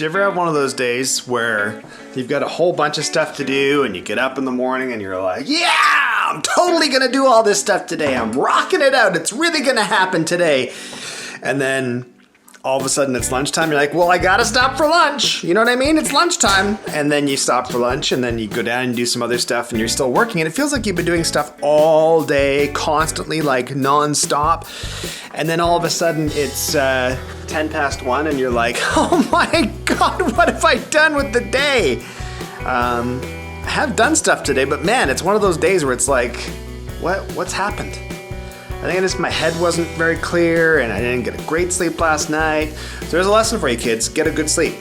you ever have one of those days where you've got a whole bunch of stuff to do and you get up in the morning and you're like, yeah, I'm totally gonna do all this stuff today. I'm rocking it out. It's really gonna happen today. And then all of a sudden it's lunchtime. You're like, well, I gotta stop for lunch. You know what I mean? It's lunchtime. And then you stop for lunch and then you go down and do some other stuff and you're still working. And it feels like you've been doing stuff all day, constantly, like nonstop. And then all of a sudden it's 10 past 1 and you're like, oh my God, what have I done with the day? I have done stuff today, but man, it's one of those days where it's like, what's happened? I think my head wasn't very clear and I didn't get a great sleep last night. So there's a lesson for you kids. Get a good sleep.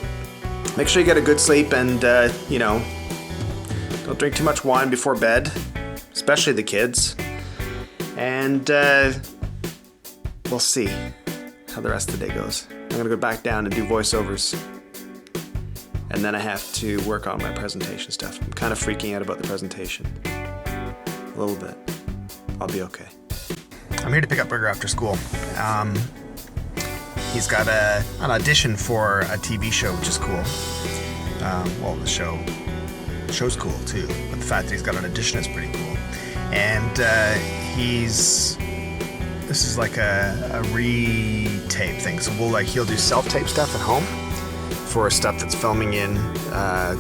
Make sure you get a good sleep and, don't drink too much wine before bed, especially the kids. And we'll see how the rest of the day goes. I'm going to go back down and do voiceovers. And then I have to work on my presentation stuff. I'm kind of freaking out about the presentation. A little bit. I'll be okay. I'm here to pick up Burger after school. He's got an audition for a TV show, which is cool. The show's cool too, but the fact that he's got an audition is pretty cool. And this is like a re-tape thing. So he'll do self-tape stuff at home for stuff that's filming in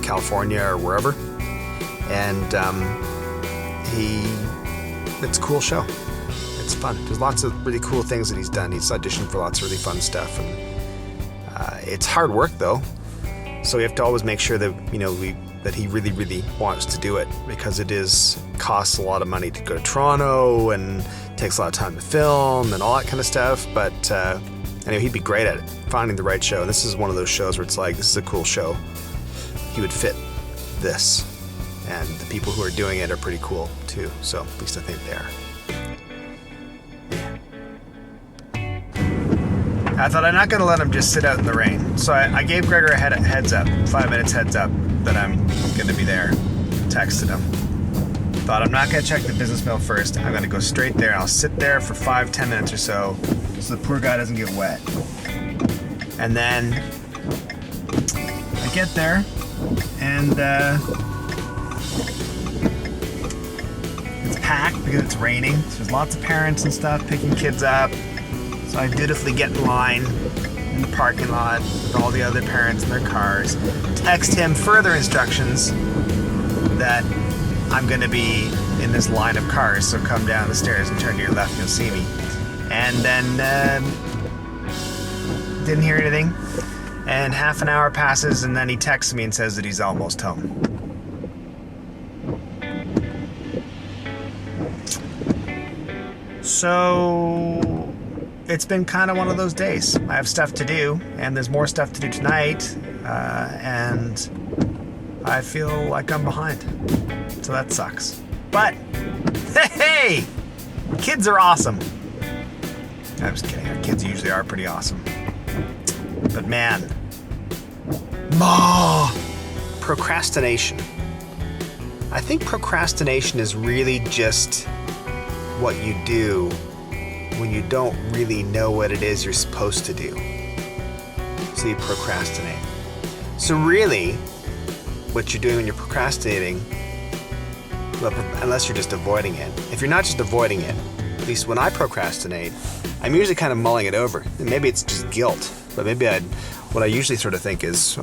California or wherever. And it's a cool show. It's fun. There's lots of really cool things that he's done. He's auditioned for lots of really fun stuff, and it's hard work though. So we have to always make sure that that he really, really wants to do it, because it costs a lot of money to go to Toronto and takes a lot of time to film and all that kind of stuff. But anyway, he'd be great at it, finding the right show. And this is one of those shows where it's like, this is a cool show. He would fit this, and the people who are doing it are pretty cool too. So at least I think they are. I thought I'm not going to let him just sit out in the rain. So I gave Gregor a heads up, 5 minutes heads up, that I'm going to be there. Texted him. Thought I'm not going to check the business mail first. I'm going to go straight there. I'll sit there for 5-10 minutes or so the poor guy doesn't get wet. And then I get there and it's packed because it's raining. So there's lots of parents and stuff picking kids up. So I dutifully get in line in the parking lot with all the other parents in their cars, text him further instructions that I'm going to be in this line of cars, so come down the stairs and turn to your left, you'll see me. And then didn't hear anything, and half an hour passes, and then he texts me and says that he's almost home. So it's been kind of one of those days. I have stuff to do, and there's more stuff to do tonight, and I feel like I'm behind. So that sucks. But, hey! Kids are awesome. I'm just kidding. Our kids usually are pretty awesome. But man. Procrastination. I think procrastination is really just what you do when you don't really know what it is you're supposed to do. So you procrastinate. So really, what you're doing when you're procrastinating, well, unless you're just avoiding it. If you're not just avoiding it, at least when I procrastinate, I'm usually kind of mulling it over. And maybe it's just guilt, but maybe what I usually sort of think is,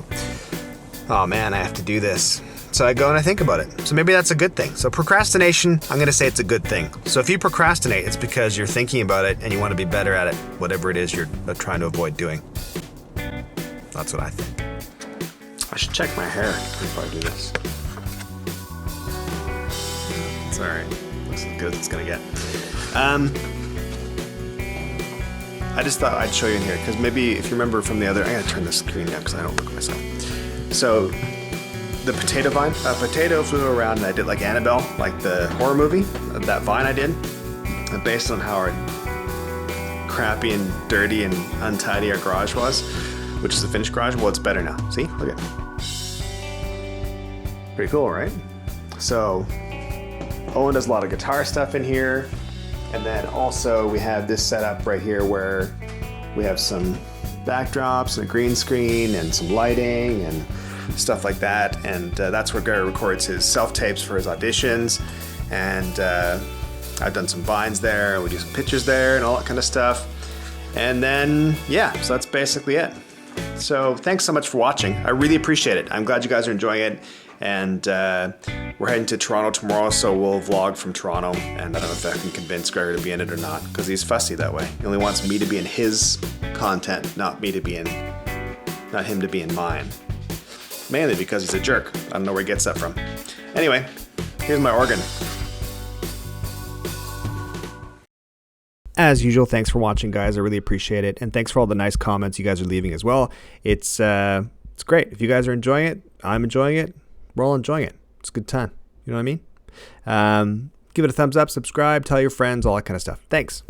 oh man, I have to do this. So I go and I think about it. So maybe that's a good thing. So procrastination, I'm going to say it's a good thing. So if you procrastinate, it's because you're thinking about it and you want to be better at it, whatever it is you're trying to avoid doing. That's what I think. I should check my hair before I do this. It's alright. Looks as good as it's going to get. I just thought I'd show you in here, because maybe if you remember from the other... I got to turn the screen down because I don't look at myself. So... the potato vine. A potato flew around and I did like Annabelle, like the horror movie. That vine I did. Based on how crappy and dirty and untidy our garage was, which is the finished garage. Well, it's better now. See? Look at it. Pretty cool, right? So, Owen does a lot of guitar stuff in here. And then also we have this setup right here where we have some backdrops and a green screen and some lighting and stuff like that. And that's where Gary records his self-tapes for his auditions. And I've done some vines there. We do some pictures there and all that kind of stuff. And then, yeah, so that's basically it. So thanks so much for watching. I really appreciate it. I'm glad you guys are enjoying it. And we're heading to Toronto tomorrow, so we'll vlog from Toronto. And I don't know if I can convince Gregor to be in it or not, because he's fussy that way. He only wants me to be in his content, not him to be in mine. Mainly because he's a jerk. I don't know where he gets that from. Anyway, here's my organ. As usual, thanks for watching, guys. I really appreciate it. And thanks for all the nice comments you guys are leaving as well. It's great. If you guys are enjoying it, I'm enjoying it. We're all enjoying it. It's a good time. You know what I mean? Give it a thumbs up, subscribe, tell your friends, all that kind of stuff. Thanks.